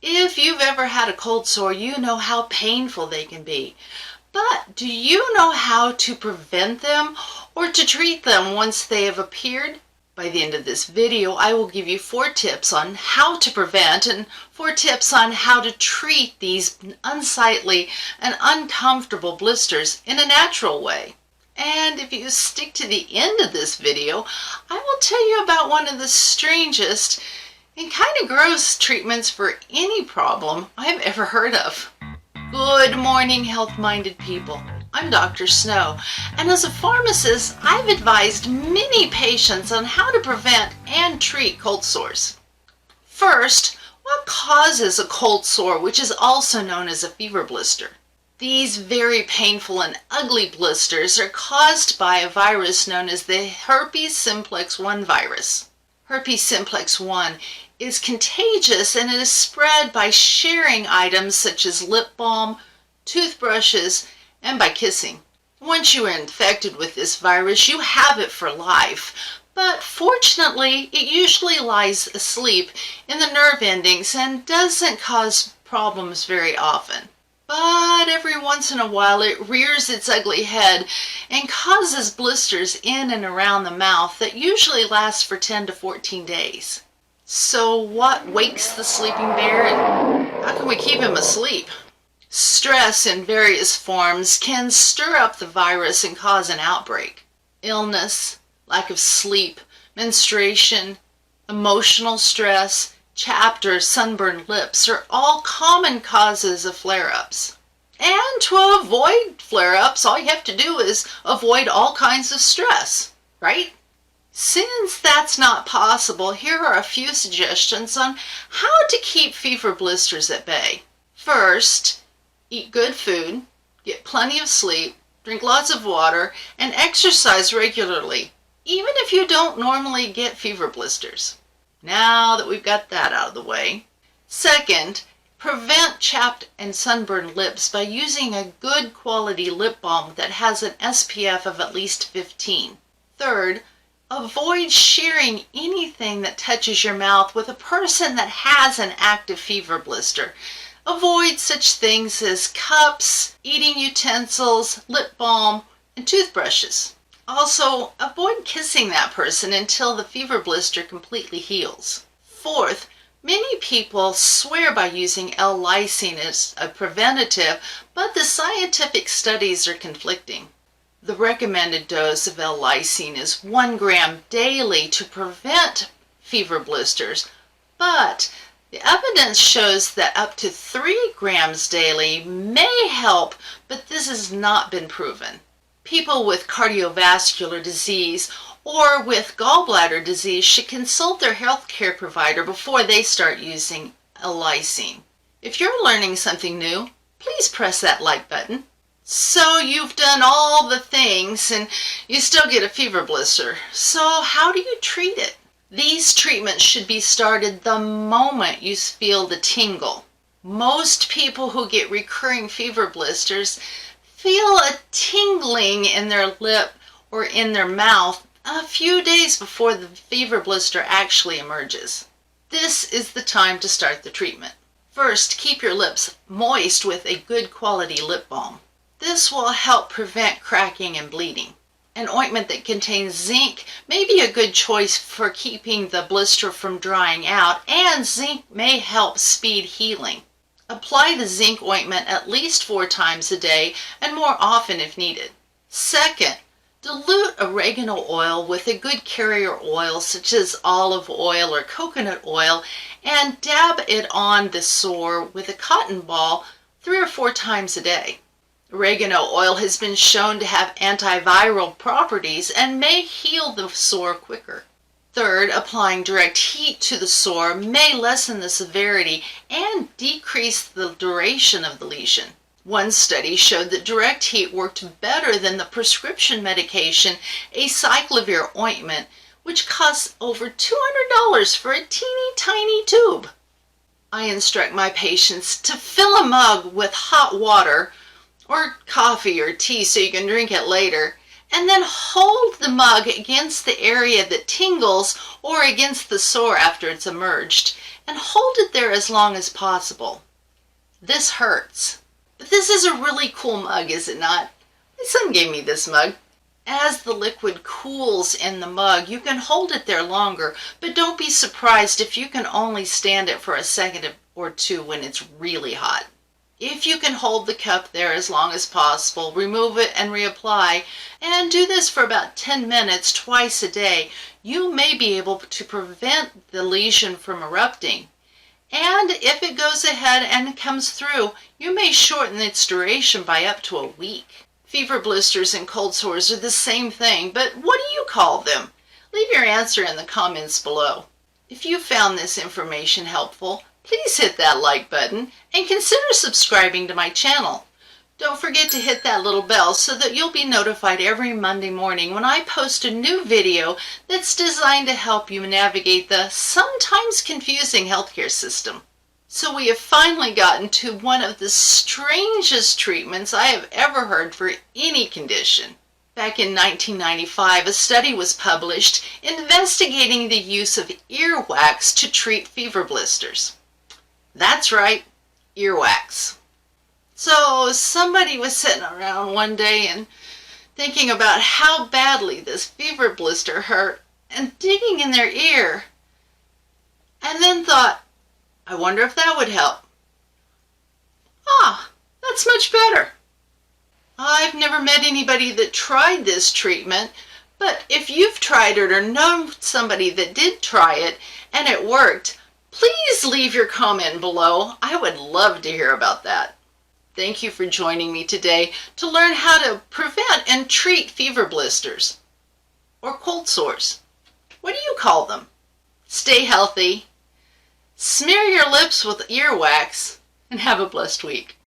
If you've ever had a cold sore, you know how painful they can be. But do you know how to prevent them or to treat them once they have appeared? By the end of this video, I will give you 4 tips on how to prevent and 4 tips on how to treat these unsightly and uncomfortable blisters in a natural way. And if you stick to the end of this video, I will tell you about one of the strangest and kind of gross treatments for any problem I've ever heard of. Good morning, health-minded people. I'm Dr. Snow, and as a pharmacist, I've advised many patients on how to prevent and treat cold sores. First, what causes a cold sore, which is also known as a fever blister? These very painful and ugly blisters are caused by a virus known as the herpes simplex 1 virus. Herpes simplex 1 is contagious and it is spread by sharing items such as lip balm, toothbrushes, and by kissing. Once you are infected with this virus, you have it for life. But fortunately, it usually lies asleep in the nerve endings and doesn't cause problems very often. But every once in a while it rears its ugly head and causes blisters in and around the mouth that usually last for 10 to 14 days. So what wakes the sleeping bear and how can we keep him asleep? Stress in various forms can stir up the virus and cause an outbreak. Illness, lack of sleep, menstruation, emotional stress, chapped or sunburned lips are all common causes of flare-ups. And to avoid flare-ups, all you have to do is avoid all kinds of stress, right? Since that's not possible, here are a few suggestions on how to keep fever blisters at bay. First, eat good food, get plenty of sleep, drink lots of water, and exercise regularly, even if you don't normally get fever blisters. Now that we've got that out of the way. Second, prevent chapped and sunburned lips by using a good quality lip balm that has an SPF of at least 15. Third, avoid sharing anything that touches your mouth with a person that has an active fever blister. Avoid such things as cups, eating utensils, lip balm, and toothbrushes. Also, avoid kissing that person until the fever blister completely heals. Fourth, many people swear by using L-lysine as a preventative, but the scientific studies are conflicting. The recommended dose of L-lysine is 1 gram daily to prevent fever blisters, but the evidence shows that up to 3 grams daily may help, but this has not been proven. People with cardiovascular disease or with gallbladder disease should consult their healthcare provider before they start using L-lysine. If you're learning something new, please press that like button. So you've done all the things and you still get a fever blister. So how do you treat it? These treatments should be started the moment you feel the tingle. Most people who get recurring fever blisters feel a tingling in their lip or in their mouth a few days before the fever blister actually emerges. This is the time to start the treatment. First, keep your lips moist with a good quality lip balm. This will help prevent cracking and bleeding. An ointment that contains zinc may be a good choice for keeping the blister from drying out, and zinc may help speed healing. Apply the zinc ointment at least 4 times a day and more often if needed. Second, dilute oregano oil with a good carrier oil such as olive oil or coconut oil and dab it on the sore with a cotton ball 3 or 4 times a day. Oregano oil has been shown to have antiviral properties and may heal the sore quicker. Third, applying direct heat to the sore may lessen the severity and decrease the duration of the lesion. One study showed that direct heat worked better than the prescription medication acyclovir ointment, which costs over $200 for a teeny tiny tube. I instruct my patients to fill a mug with hot water or coffee or tea so you can drink it later, and then hold the mug against the area that tingles or against the sore after it's emerged, and hold it there as long as possible. This hurts. But this is a really cool mug, is it not? My son gave me this mug. As the liquid cools in the mug, you can hold it there longer, but don't be surprised if you can only stand it for a second or two when it's really hot. If you can hold the cup there as long as possible, remove it and reapply, and do this for about 10 minutes twice a day, you may be able to prevent the lesion from erupting. And if it goes ahead and comes through, you may shorten its duration by up to a week. Fever blisters and cold sores are the same thing, but what do you call them? Leave your answer in the comments below. If you found this information helpful, please hit that like button and consider subscribing to my channel. Don't forget to hit that little bell so that you'll be notified every Monday morning when I post a new video that's designed to help you navigate the sometimes confusing healthcare system. So we have finally gotten to one of the strangest treatments I have ever heard for any condition. Back in 1995, a study was published investigating the use of earwax to treat fever blisters. That's right, earwax. So somebody was sitting around one day and thinking about how badly this fever blister hurt and digging in their ear, and then thought, I wonder if that would help. Ah, that's much better. I've never met anybody that tried this treatment, but if you've tried it or know somebody that did try it and it worked, please leave your comment below. I would love to hear about that. Thank you for joining me today to learn how to prevent and treat fever blisters or cold sores. What do you call them? Stay healthy. Smear your lips with earwax and have a blessed week.